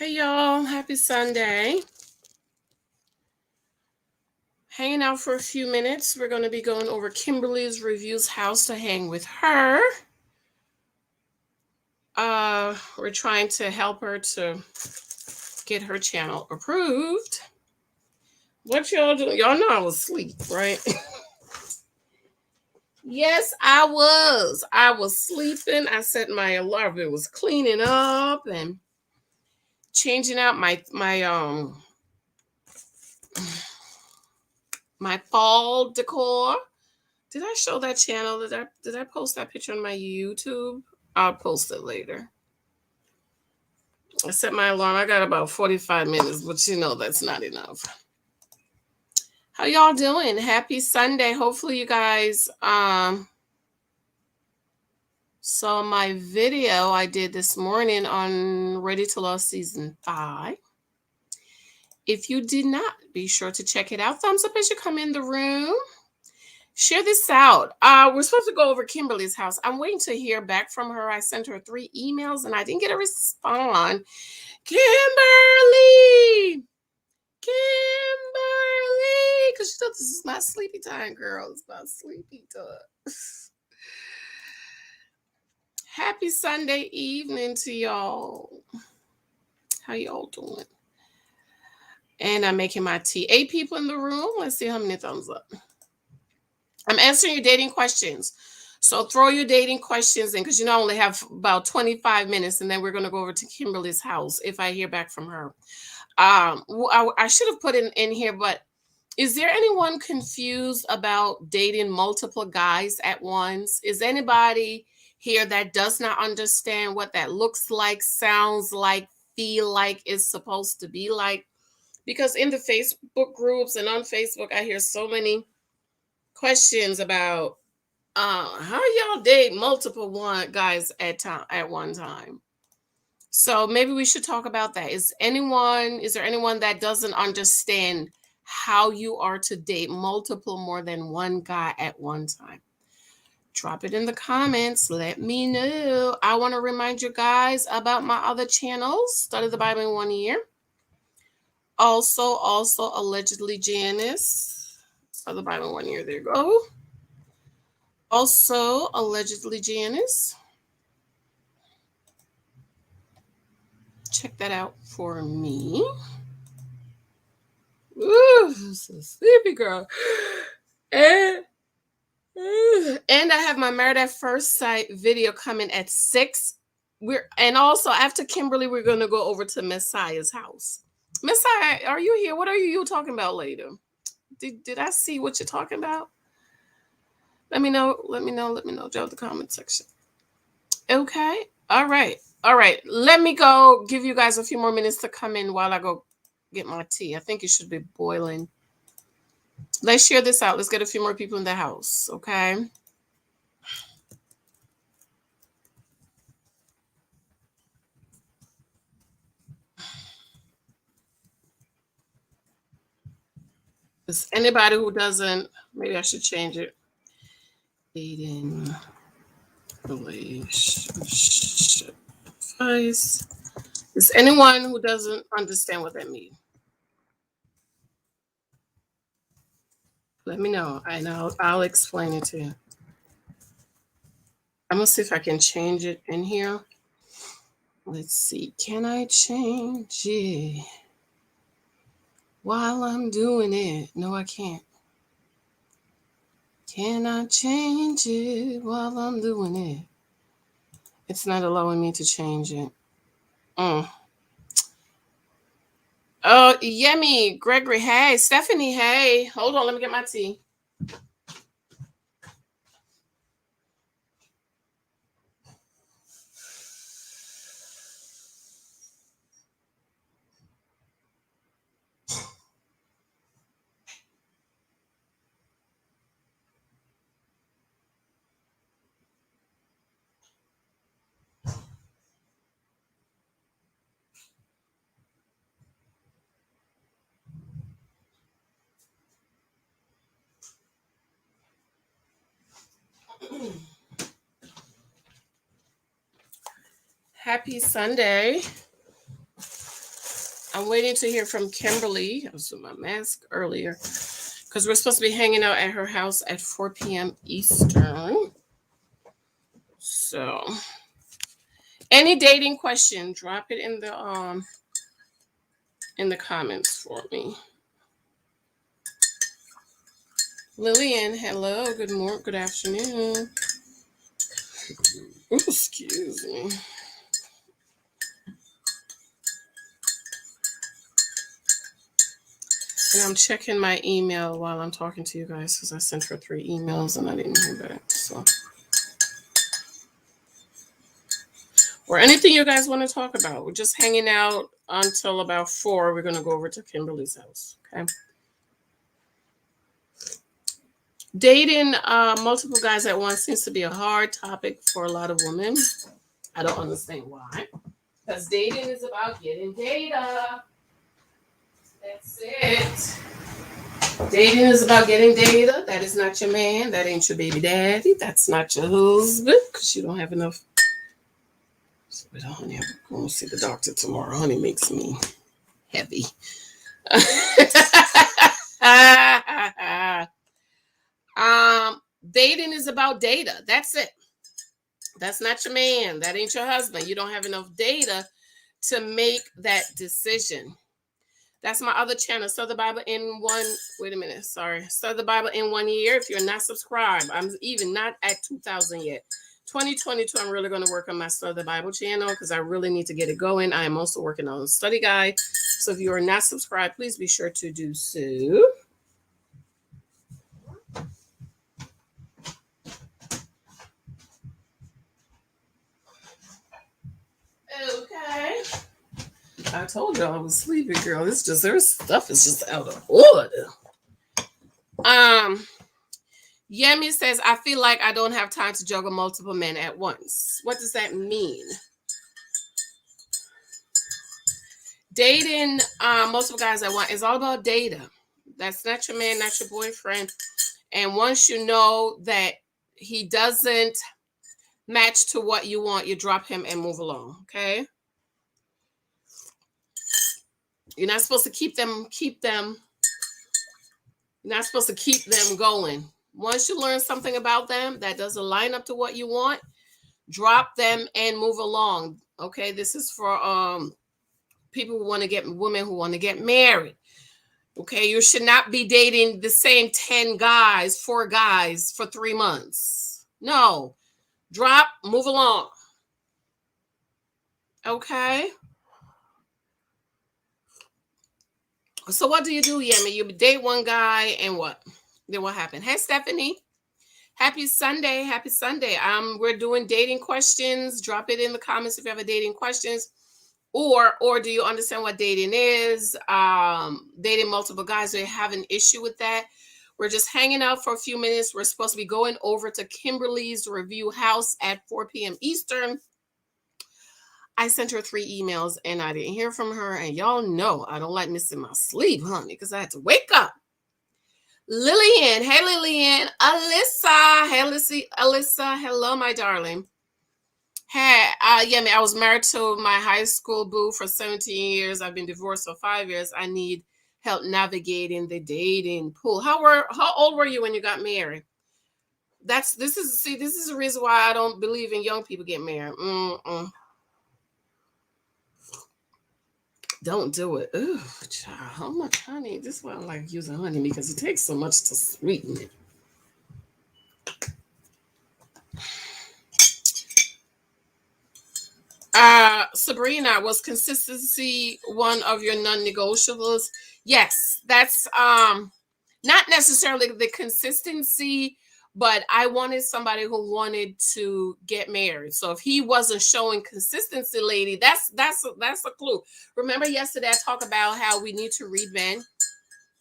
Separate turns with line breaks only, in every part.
Hey y'all, happy Sunday. Hanging out for a few minutes. We're going to be going over Kimberly's Reviews House to hang with her. We're trying to help her to get her channel approved. What y'all doing? Y'all know I was asleep, right? Yes, I was. I was sleeping. I set my alarm. It was cleaning up and changing out my fall decor. Did I show that channel? Did I post that picture on my YouTube? I'll post it later. I set my alarm. I got about 45 minutes, but you know that's not enough. How y'all doing? Happy Sunday. Hopefully you guys saw my video I did this morning on Ready to Love Season 5. If you did not, be sure to check it out. Thumbs up as you come in the room. Share this out. We're supposed to go over Kimberly's house. I'm waiting to hear back from her. I sent her 3 emails and I didn't get a response. Kimberly! Because she thought this is my sleepy time, girl. It's my sleepy time. Happy Sunday evening to y'all. How y'all doing? And I'm making my tea. 8 people in the room. Let's see how many thumbs up. I'm answering your dating questions. So throw your dating questions in because you know I only have about 25 minutes and then we're going to go over to Kimberly's house if I hear back from her. I should have put in here, but is there anyone confused about dating multiple guys at once? Is anybody here that does not understand what that looks like, sounds like, feel like, is supposed to be like? Because in the Facebook groups and on Facebook, I hear so many questions about how y'all date multiple guys at one time. So maybe we should talk about that. Is there anyone that doesn't understand how you are to date multiple more than one guy at one time? Drop it in the comments. Let me know. I want to remind you guys about my other channels. Study the Bible in 1 year. Also Allegedly Janice. Study the Bible in 1 year. There you go. Also Allegedly Janice. Check that out for me. Ooh, so sleepy girl. And I have my Married at First Sight video coming at 6. And also after Kimberly, we're gonna go over to Messiah's house. Messiah, are you here? What are you talking about later? Did I see what you're talking about? Let me know. Drop the comment section. Okay. All right. Let me go give you guys a few more minutes to come in while I go get my tea. I think it should be boiling. Let's share this out. Let's get a few more people in the house. Okay. Is anybody who doesn't, maybe I should change it. Dating relationship advice. Is anyone who doesn't understand what that means? Let me know, and I'll explain it to you. I'm gonna see if I can change it in here. Let's see. Can I change it while I'm doing it? No, I can't. Can I change it while I'm doing it? It's not allowing me to change it. Oh, Yummy, Gregory, hey. Stephanie, hey. Hold on, let me get my tea. Happy Sunday. I'm waiting to hear from Kimberly. I was with my mask earlier because we're supposed to be hanging out at her house at 4 p.m. Eastern. So, any dating question, drop it in the comments for me. Lillian, hello, good morning, good afternoon. Ooh, excuse me. And I'm checking my email while I'm talking to you guys because I sent her 3 emails and I didn't hear back. So, or anything you guys want to talk about. We're just hanging out until about 4. We're going to go over to Kimberly's house. Okay. Dating multiple guys at once seems to be a hard topic for a lot of women. I don't understand why. Because dating is about getting data. That's it. Dating is about getting data. That is not your man. That ain't your baby daddy. That's not your husband. Because you don't have enough. But honey, I'm going to see the doctor tomorrow. Honey makes me heavy. Dating is about data. That's it. That's not your man. That ain't your husband. You don't have enough data to make that decision. That's my other channel. Study the Bible in one. Wait a minute. Sorry. Study the Bible in 1 year. If you're not subscribed, I'm even not at 2,000 yet. 2022, I'm really going to work on my Study the Bible channel because I really need to get it going. I am also working on a study guide. So if you are not subscribed, please be sure to do so. Okay. I told you I was sleepy, girl. It's just their stuff is just out of order. Yemi says, I feel like I don't have time to juggle multiple men at once. What does that mean? Dating multiple guys at once is all about data. That's not your man, not your boyfriend. And once you know that he doesn't match to what you want, you drop him and move along. Okay. You're not supposed to keep them. You're not supposed to keep them going. Once you learn something about them that doesn't line up to what you want, drop them and move along. Okay, this is for people who want to get women who want to get married. Okay, you should not be dating the same 4 guys for 3 months. No, drop, move along. Okay. So what do? Yemi? You date one guy and what? Then what happened? Hey, Stephanie. Happy Sunday. Happy Sunday. We're doing dating questions. Drop it in the comments if you have a dating questions. Or do you understand what dating is? Dating multiple guys, do you have an issue with that? We're just hanging out for a few minutes. We're supposed to be going over to Kimberly's review house at 4 p.m. Eastern. I sent her 3 emails and I didn't hear from her. And y'all know I don't like missing my sleep, honey, because I had to wake up. Lillian. Hey, Lillian. Alyssa. Hey, Alyssa. Hello, my darling. Hey, Yemi, I was married to my high school boo for 17 years. I've been divorced for 5 years. I need help navigating the dating pool. How old were you when you got married? This is the reason why I don't believe in young people getting married. Don't do it. Ooh, child, how much honey? This is why I like using honey because it takes so much to sweeten it. Sabrina, was consistency one of your non-negotiables? Yes, that's not necessarily the consistency, but I wanted somebody who wanted to get married. So if he wasn't showing consistency, lady, that's a clue. Remember yesterday I talked about how we need to read men,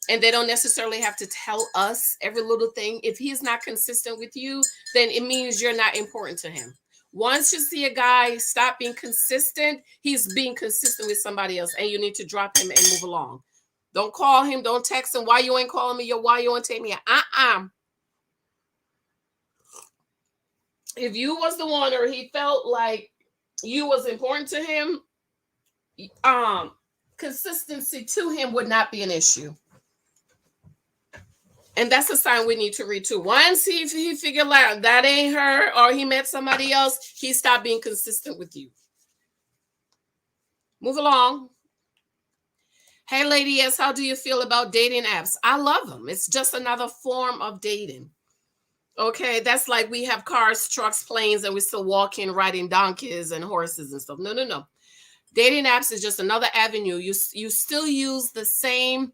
and they don't necessarily have to tell us every little thing. If he's not consistent with you, then it means you're not important to him. Once you see a guy stop being consistent, he's being consistent with somebody else, and you need to drop him and move along. Don't call him. Don't text him. Why you ain't calling me? Why you ain't take me out? If you was the one or he felt like you was important to him, consistency to him would not be an issue. And that's a sign we need to read too. Once he figured out that ain't her, or he met somebody else, he stopped being consistent with you. Move along. Hey, lady, yes, how do you feel about dating apps? I love them. It's just another form of dating. Okay, that's like we have cars, trucks, planes, and we're still walking, riding donkeys and horses and stuff. No. Dating apps is just another avenue. You still use the same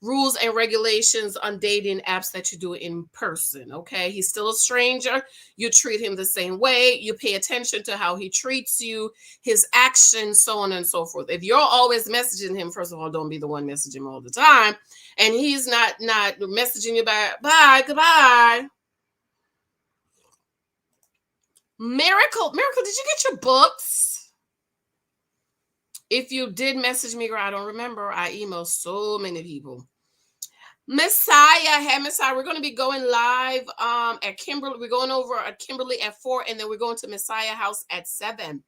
rules and regulations on dating apps that you do in person. Okay, he's still a stranger. You treat him the same way. You pay attention to how he treats you, his actions, so on and so forth. If you're always messaging him, first of all, don't be the one messaging him all the time, and he's not messaging you back. Bye, goodbye. Miracle, did you get your books? If you did message me, I don't remember. I emailed so many people. Messiah, hey Messiah, we're going to be going live at Kimberly. We're going over at Kimberly at 4, and then we're going to Messiah house at 7.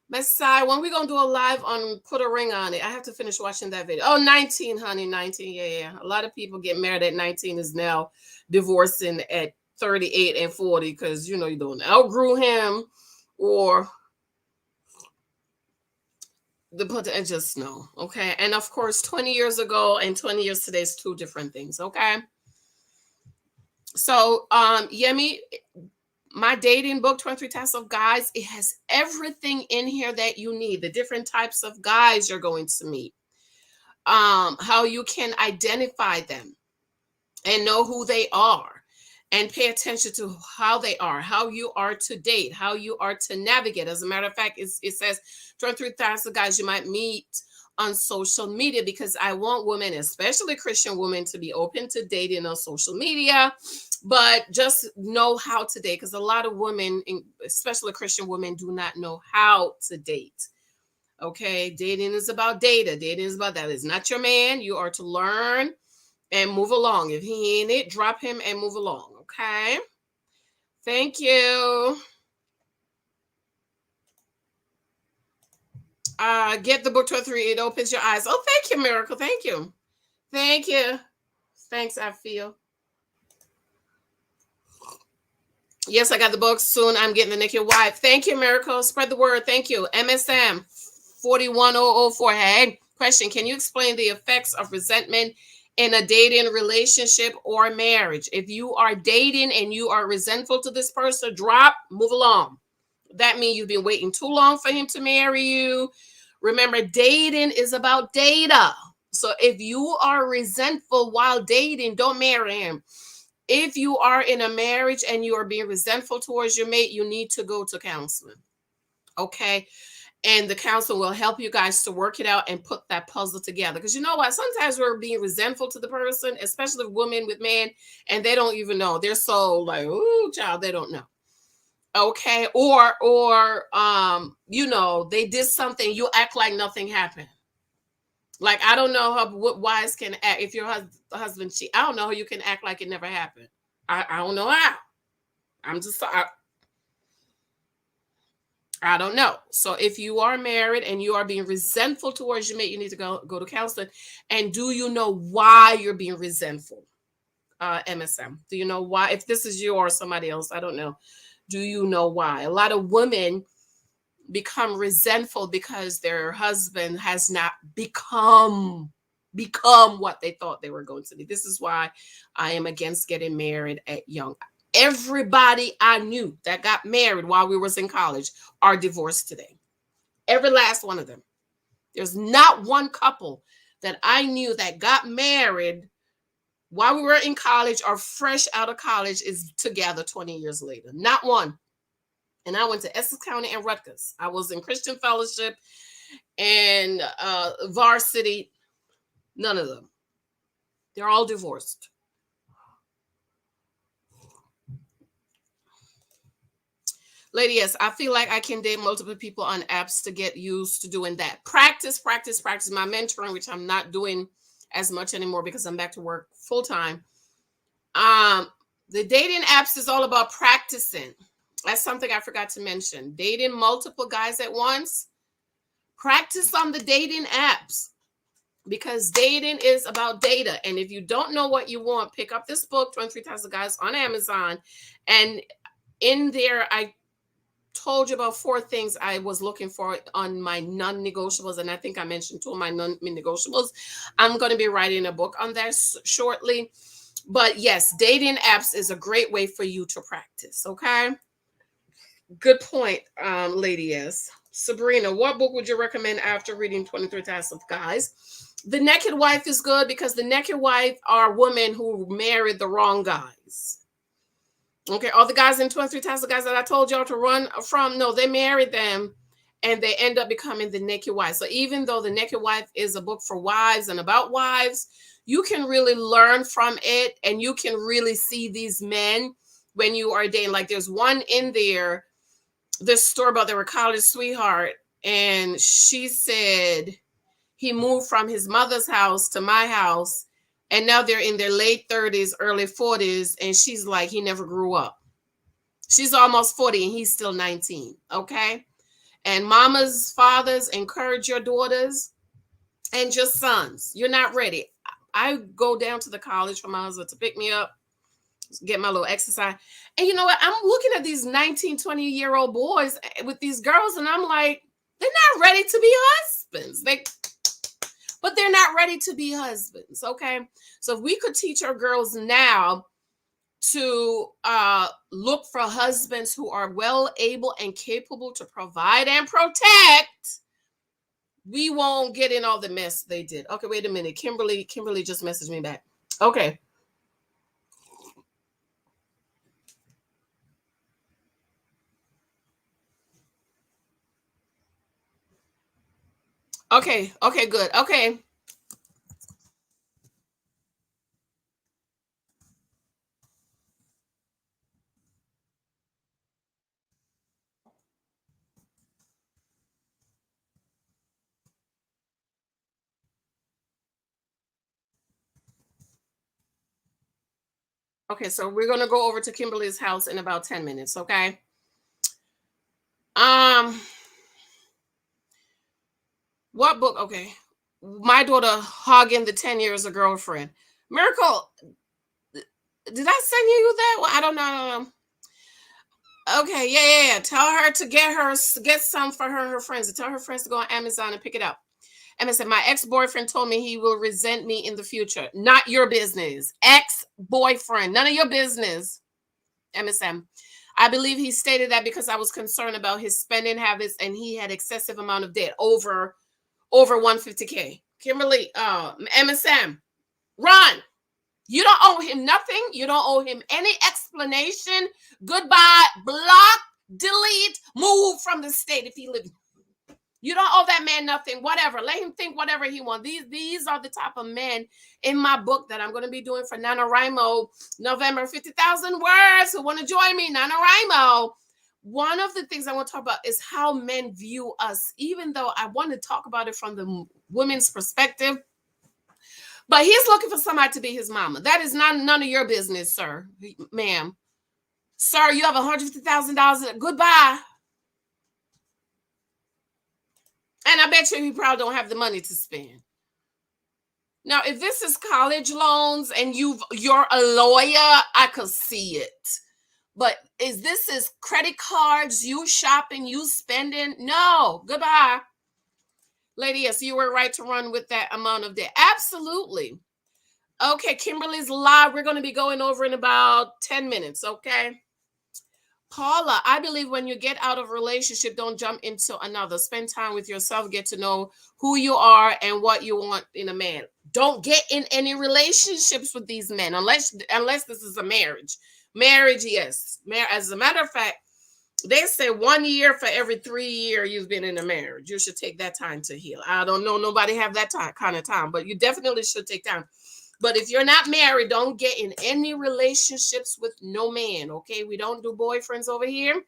Messiah, when we going to do a live on Put a Ring on It? I have to finish watching that video. Oh, 19, honey, 19. Yeah. A lot of people get married at 19 is now divorcing at 38 and 40 because, you don't outgrew him or and just know, okay? And of course, 20 years ago and 20 years today is two different things, okay? So, Yemi, my dating book, 23 Types of Guys, it has everything in here that you need. The different types of guys you're going to meet. How you can identify them and know who they are. And pay attention to how they are, how you are to date, how you are to navigate. As a matter of fact, it says 23 types of guys you might meet on social media, because I want women, especially Christian women, to be open to dating on social media, but just know how to date, because a lot of women, especially Christian women, do not know how to date. Okay, dating is about data. Dating is about that. It's not your man. You are to learn and move along. If he ain't it, drop him and move along. Okay. Thank you. Get the book 23. It opens your eyes. Oh, thank you, Miracle. Thank you. Thank you. Thanks, I feel. Yes, I got the book soon. I'm getting the naked wife. Thank you, Miracle. Spread the word. Thank you. MSM 41004. Hey, question. Can you explain the effects of resentment in a dating relationship or marriage? If you are dating and you are resentful to this person, drop, move along. That means you've been waiting too long for him to marry you. Remember, dating is about data. So if you are resentful while dating, don't marry him. If you are in a marriage and you are being resentful towards your mate, you need to go to counseling. Okay. And the counselor will help you guys to work it out and put that puzzle together. Because you know what? Sometimes we're being resentful to the person, especially women with men, and they don't even know. They're so like, ooh, child, they don't know. Okay. Or they did something, you act like nothing happened. Like, I don't know how what wives can act. If your husband cheat, I don't know how you can act like it never happened. I don't know how. I don't know. So if you are married and you are being resentful towards your mate, you need to go to counseling. And do you know why you're being resentful? MSM. Do you know why? If this is you or somebody else, I don't know. Do you know why? A lot of women become resentful because their husband has not become what they thought they were going to be. This is why I am against getting married at young. Everybody I knew that got married while we was in college are divorced today. Every last one of them. There's not one couple that I knew that got married while we were in college or fresh out of college is together 20 years later. Not one. And I went to Essex County and Rutgers. I was in Christian Fellowship and Varsity. None of them. They're all divorced. Lady, yes, I feel like I can date multiple people on apps to get used to doing that. Practice. My mentoring, which I'm not doing as much anymore because I'm back to work full time. The dating apps is all about practicing. That's something I forgot to mention. Dating multiple guys at once, Practice on the dating apps, because dating is about data. And if you don't know what you want, pick up this book, 23 Types of Guys, on Amazon. And in there, I told you about 4 things I was looking for on my non-negotiables. And I think I mentioned 2 of my non-negotiables. I'm going to be writing a book on that shortly. But yes, dating apps is a great way for you to practice. Okay. Good point, Lady S. Sabrina, what book would you recommend after reading 23 Types of Guys? The Naked Wife is good, because the naked wife are women who married the wrong guys. Okay, all the guys in 23 Types of Guys that I told y'all to run from, no, they married them and they end up becoming the naked wife. So even though the Naked Wife is a book for wives and about wives, you can really learn from it, and you can really see these men when you are dating. Like there's one in there, this story about they were college sweetheart, and she said he moved from his mother's house to my house, and now they're in their late 30s, early 40s, and she's like, he never grew up. She's almost 40 and he's still 19. Okay. And mamas, fathers, encourage your daughters and your sons. You're not ready. I go down to the college for my husband to pick me up, get my little exercise. And you know what? I'm looking at these 19, 20-year-old boys with these girls, and I'm like, they're not ready to be husbands. But they're not ready to be husbands. Okay. So if we could teach our girls now to look for husbands who are well able and capable to provide and protect, we won't get in all the mess they did. Okay, wait a minute. Kimberly just messaged me back. Okay. Okay, good. Okay. Okay, so we're gonna go over to Kimberly's house in about 10 minutes, okay? What book? Okay. My daughter hogging the 10 years of girlfriend. Miracle, did I send you that? Well, I don't know. Okay, yeah. Tell her to get some for her and her friends. Tell her friends to go on Amazon and pick it up. Emma said, my ex-boyfriend told me he will resent me in the future. Not your business. Ex-boyfriend. None of your business. MSM. I believe he stated that because I was concerned about his spending habits and he had excessive amount of debt over 150K. Kimberly, MSM, run. You don't owe him nothing. You don't owe him any explanation. Goodbye. Block, delete, move from the state if he lives. You don't owe that man nothing. Whatever. Let him think whatever he wants. These are the type of men in my book that I'm going to be doing for NaNoWriMo November. 50,000 words. Who want to join me? NaNoWriMo. One of the things I want to talk about is how men view us, even though I want to talk about it from the women's perspective. But he's looking for somebody to be his mama. That is none of your business, sir, ma'am. Sir, you have $150,000. Goodbye. And I bet you he probably don't have the money to spend. Now, if this is college loans and you're a lawyer, I could see it. But this is credit cards, you shopping, you spending? No, goodbye. Lady, yes, you were right to run with that amount of debt. Absolutely. Okay, Kimberly's live. We're going to be going over in about 10 minutes, okay? Paula, I believe when you get out of a relationship, don't jump into another. Spend time with yourself, get to know who you are and what you want in a man. Don't get in any relationships with these men unless this is a marriage. Marriage, yes. As a matter of fact, they say 1 year for every 3 years you've been in a marriage. You should take that time to heal. I don't know nobody have that kind of time, but you definitely should take time. But if you're not married, don't get in any relationships with no man, okay? We don't do boyfriends over here.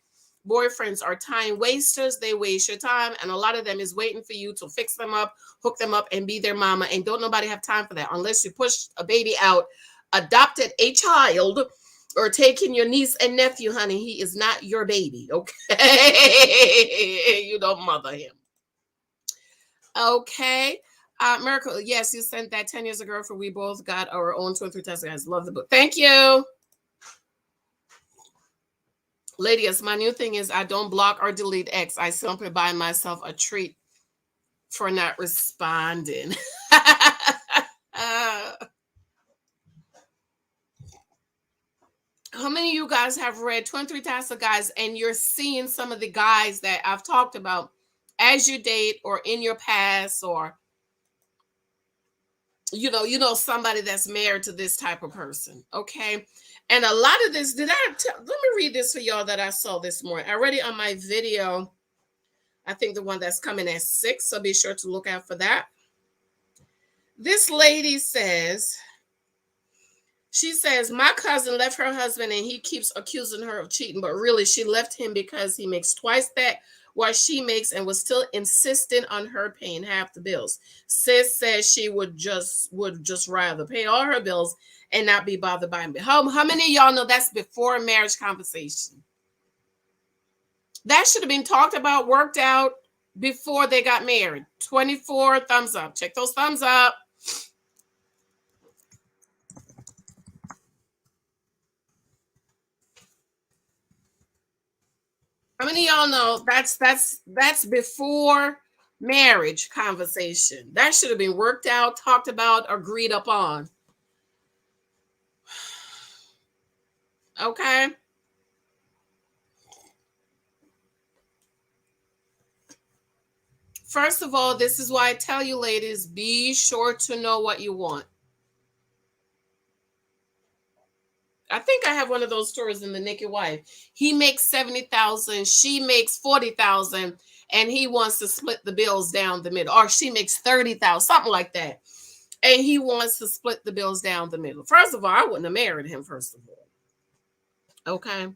Boyfriends are time wasters. They waste your time, and a lot of them is waiting for you to fix them up, hook them up, and be their mama, and don't nobody have time for that unless you push a baby out, adopted a child, or taking your niece and nephew, honey. He is not your baby, okay? You don't mother him. Okay. Miracle, yes, you sent that 10 years ago for we both got our own 23 test guys. Love the book. Thank you. Ladies, my new thing is I don't block or delete X. I simply buy myself a treat for not responding. How many of you guys have read 23 Tasks of Guys and you're seeing some of the guys that I've talked about as you date or in your past, or you know somebody that's married to this type of person, okay? And a lot of this, let me read this for y'all that I saw this morning. I read it on my video. I think the one that's coming at 6, so be sure to look out for that. This lady says, she says, my cousin left her husband and he keeps accusing her of cheating, but really she left him because he makes twice that what she makes and was still insistent on her paying half the bills. Sis says she would just rather pay all her bills and not be bothered by him. How many of y'all know that's before marriage conversation? That should have been talked about, worked out before they got married. 24 thumbs up. Check those thumbs up. How many of y'all know that's before marriage conversation? That should have been worked out, talked about, agreed upon. Okay. First of all, this is why I tell you, ladies, be sure to know what you want. I think I have one of those stories in The Naked Wife. He makes 70,000, she makes 40,000, and he wants to split the bills down the middle. Or she makes 30,000, something like that. And he wants to split the bills down the middle. First of all, I wouldn't have married him, first of all. Okay.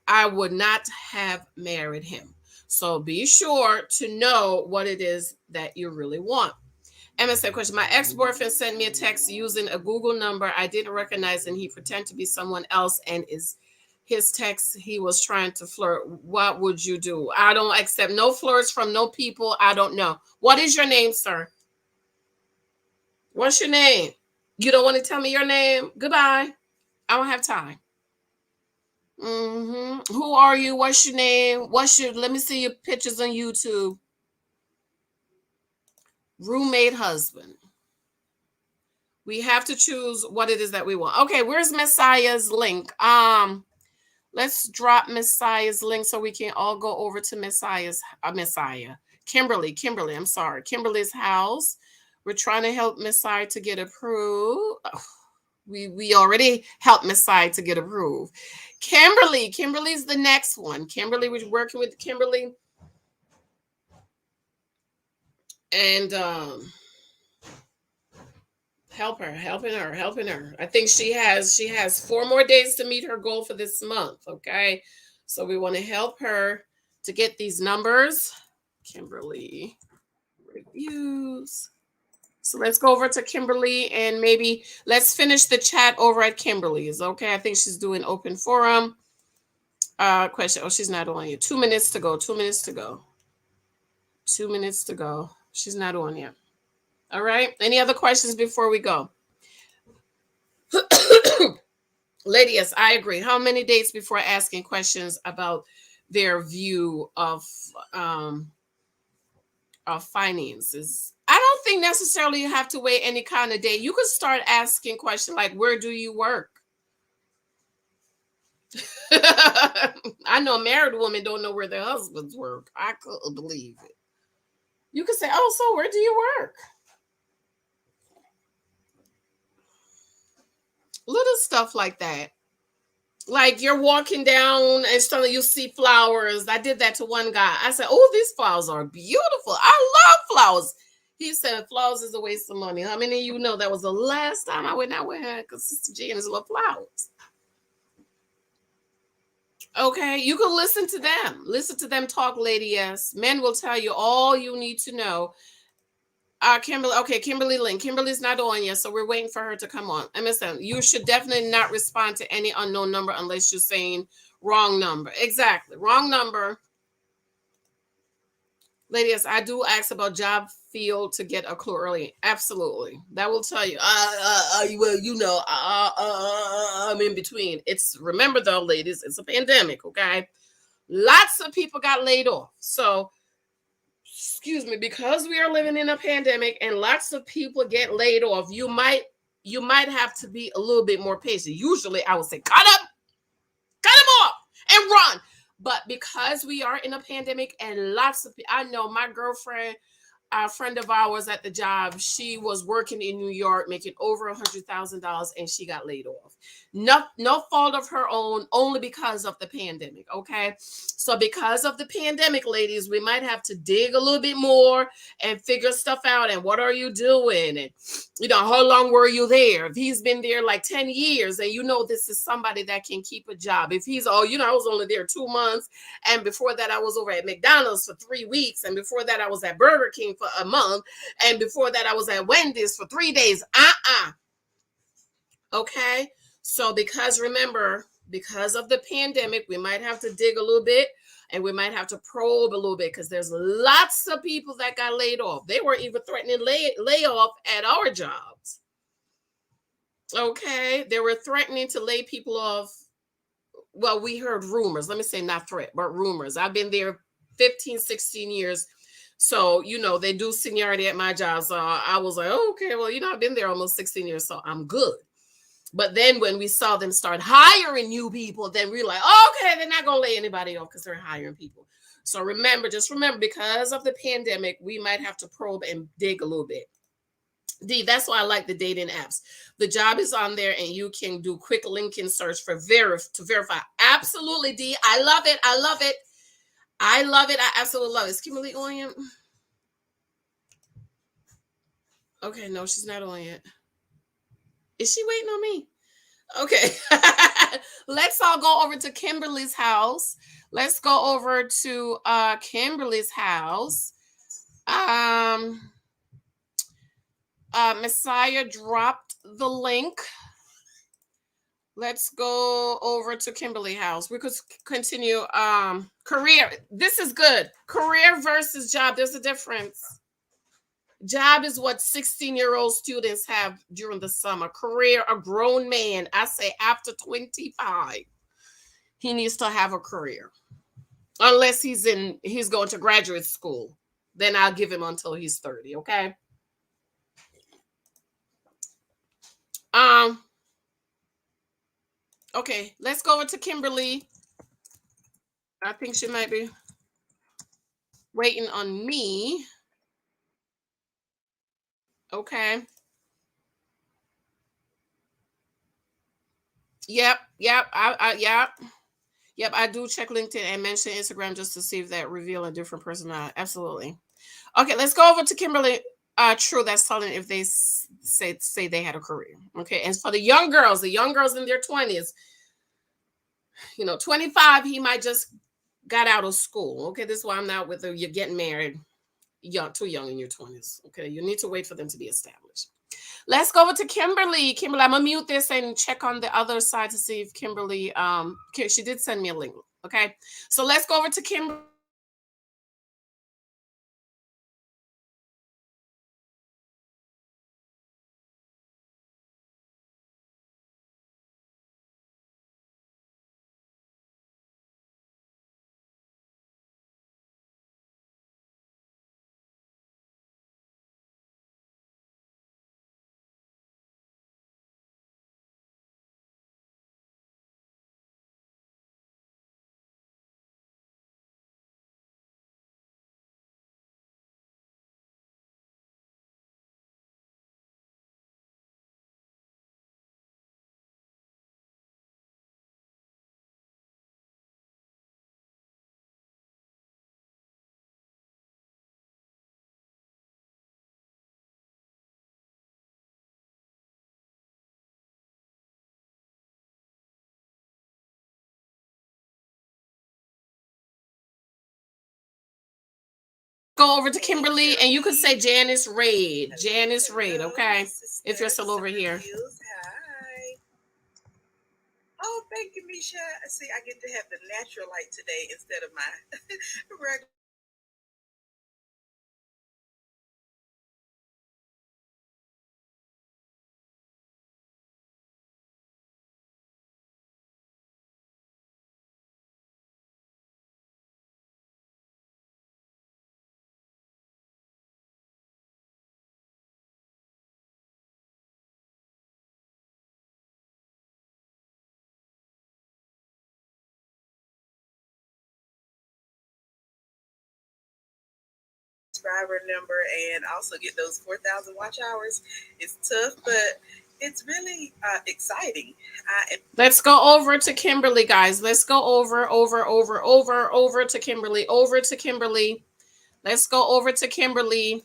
I would not have married him. So be sure to know what it is that you really want. Emma said, question, my ex-boyfriend sent me a text using a Google number I didn't recognize, and he pretended to be someone else, and his text, he was trying to flirt. What would you do? I don't accept no flirts from no people I don't know. What is your name, sir? What's your name? You don't want to tell me your name? Goodbye. I don't have time. Who are you? What's your name? Let me see your pictures on YouTube. Roommate husband. We have to choose what it is that we want. Okay, where's Messiah's link? Let's drop Messiah's link so we can all go over to Messiah. Kimberly's house. We're trying to help Messiah to get approved. We already helped Messiah to get approved. Kimberly's the next one. Kimberly, we're working with Kimberly. And helping her. I think she has 4 more days to meet her goal for this month. Okay. So we want to help her to get these numbers. Kimberly reviews. So let's go over to Kimberly and maybe let's finish the chat over at Kimberly's. Okay. I think she's doing open forum. Question. Oh, she's not on yet. 2 minutes to go. 2 minutes to go. 2 minutes to go. She's not on yet. All right. Any other questions before we go? Lady, yes, I agree. How many dates before asking questions about their view of finances? I don't think necessarily you have to wait any kind of date. You could start asking questions like, where do you work? I know married women don't know where their husbands work. I couldn't believe it. You could say, oh, so where do you work? Little stuff like that. Like you're walking down and suddenly you see flowers. I did that to one guy. I said, oh, these flowers are beautiful. I love flowers. He said, flowers is a waste of money. How many of you know that was the last time I went out with her because Sister Janice loved flowers? Okay, you can listen to them. Listen to them talk, lady. Yes, men will tell you all you need to know. Kimberly, okay, Kimberly Lynn. Kimberly's not on yet, so we're waiting for her to come on. MSM, you should definitely not respond to any unknown number unless you're saying wrong number. Exactly, wrong number. Ladies, I do ask about job field to get a clue early. Absolutely. That will tell you. Well, I'm in between. It's remember though, ladies, it's a pandemic, okay? Lots of people got laid off. So, excuse me, because we are living in a pandemic and lots of people get laid off, you might have to be a little bit more patient. Usually I would say cut them off and run. But because we are in a pandemic and lots of people, I know my girlfriend, a friend of ours at the job, she was working in New York, making over $100,000, and she got laid off. No fault of her own, only because of the pandemic. Okay, so because of the pandemic, ladies, we might have to dig a little bit more and figure stuff out. And what are you doing? And how long were you there? If he's been there like 10 years, and this is somebody that can keep a job. If he's I was only there 2 months, and before that I was over at McDonald's for 3 weeks, and before that I was at Burger King for a month, and before that I was at Wendy's for 3 days. Okay, so remember, because of the pandemic, we might have to dig a little bit, and we might have to probe a little bit, because there's lots of people that got laid off. They were even threatening layoff at our jobs. Okay, they were threatening to lay people off. Well, we heard rumors. Let me say not threat, but rumors. I've been there 15, 16 years. So, they do seniority at my job. So I was like, okay, well, I've been there almost 16 years, so I'm good. But then when we saw them start hiring new people, then we're like, okay, they're not going to lay anybody off because they're hiring people. So just remember, because of the pandemic, we might have to probe and dig a little bit. D, that's why I like the dating apps. The job is on there, and you can do quick linking search to verify. Absolutely, D. I love it. I love it. I love it. I absolutely love it. Is Kimberly on yet? Okay, no, she's not on yet. Is she waiting on me? Okay. Let's all go over to Kimberly's house. Let's go over to Kimberly's house. Messiah dropped the link. Let's go over to Kimberly house. We could continue. Career. This is good. Career versus job. There's a difference. Job is what 16-year-old students have during the summer. Career, a grown man, I say after 25, he needs to have a career. Unless he's going to graduate school. Then I'll give him until he's 30, okay? Okay, let's go over to Kimberly. I think she might be waiting on me. Okay. Yep. Yep. Yep. I do check LinkedIn and mention Instagram just to see if that reveal a different personality. Absolutely. Okay, let's go over to Kimberly. True, that's telling if they say they had a career. Okay, and for the young girls in their 20s, 25, he might just got out of school. Okay, this is why I'm not with her. You're getting married too young in your 20s. Okay, you need to wait for them to be established. Let's go over to Kimberly. Kimberly, I'm gonna mute this and check on the other side to see if Kimberly she did send me a link. Okay, so let's go over to Kimberly. Go over to Kimberly, and you could say Janice Raid. Janice Raid, okay? If you're still over here.
Hi. Oh, thank you, Misha. See, I get to have the natural light today instead of my regular. subscriber number and also get those 4,000 watch hours. It's tough, but it's really exciting.
Let's go over to Kimberly, guys. Let's go over to Kimberly. Over to Kimberly. Let's go over to Kimberly.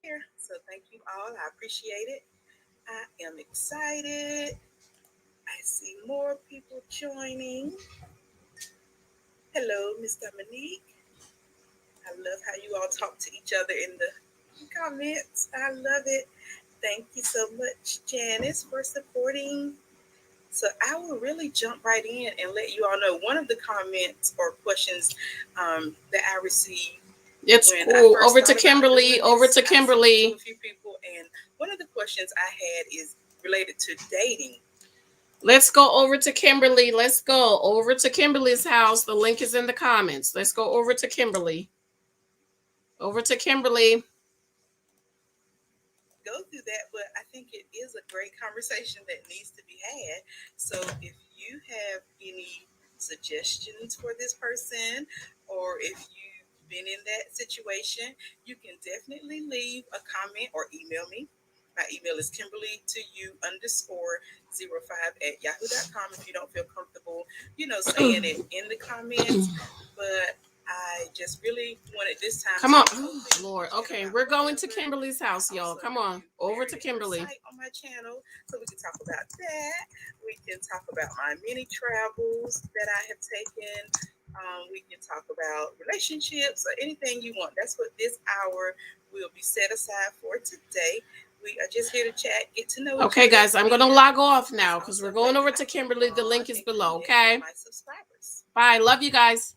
Here, so thank you all. I appreciate it. I am excited. I see more people joining. Hello, Miss Dominique. I love how you all talk to each other in the comments. I love it. Thank you so much, Janice, for supporting. So I will really jump right in and let you all know one of the comments or questions that I received.
It's cool. Over to Kimberly. Over to Kimberly.
A few people, and one of the questions I had is related to dating.
Let's go over to Kimberly. Let's go over to Kimberly's house. The link is in the comments. Let's go over to Kimberly. Over to Kimberly.
Go through that, but I think it is a great conversation that needs to be had. So if you have any suggestions for this person, or if you've been in that situation, you can definitely leave a comment or email me. My email is kimberly2u_05@yahoo.com if you don't feel comfortable, saying it in the comments. But I just really wanted this time.
Come on. Oh, Lord. Okay, we're going to Kimberly's house, y'all. Come on. Over to Kimberly.
On my channel, so we can talk about that. We can talk about my many travels that I have taken. We can talk about relationships or anything you want. That's what this hour will be set aside for today. We are just here to chat, get to know.
Okay, guys, I'm going to log off now because we're going over to Kimberly. The link is below, okay?
My subscribers.
Bye. Love you guys.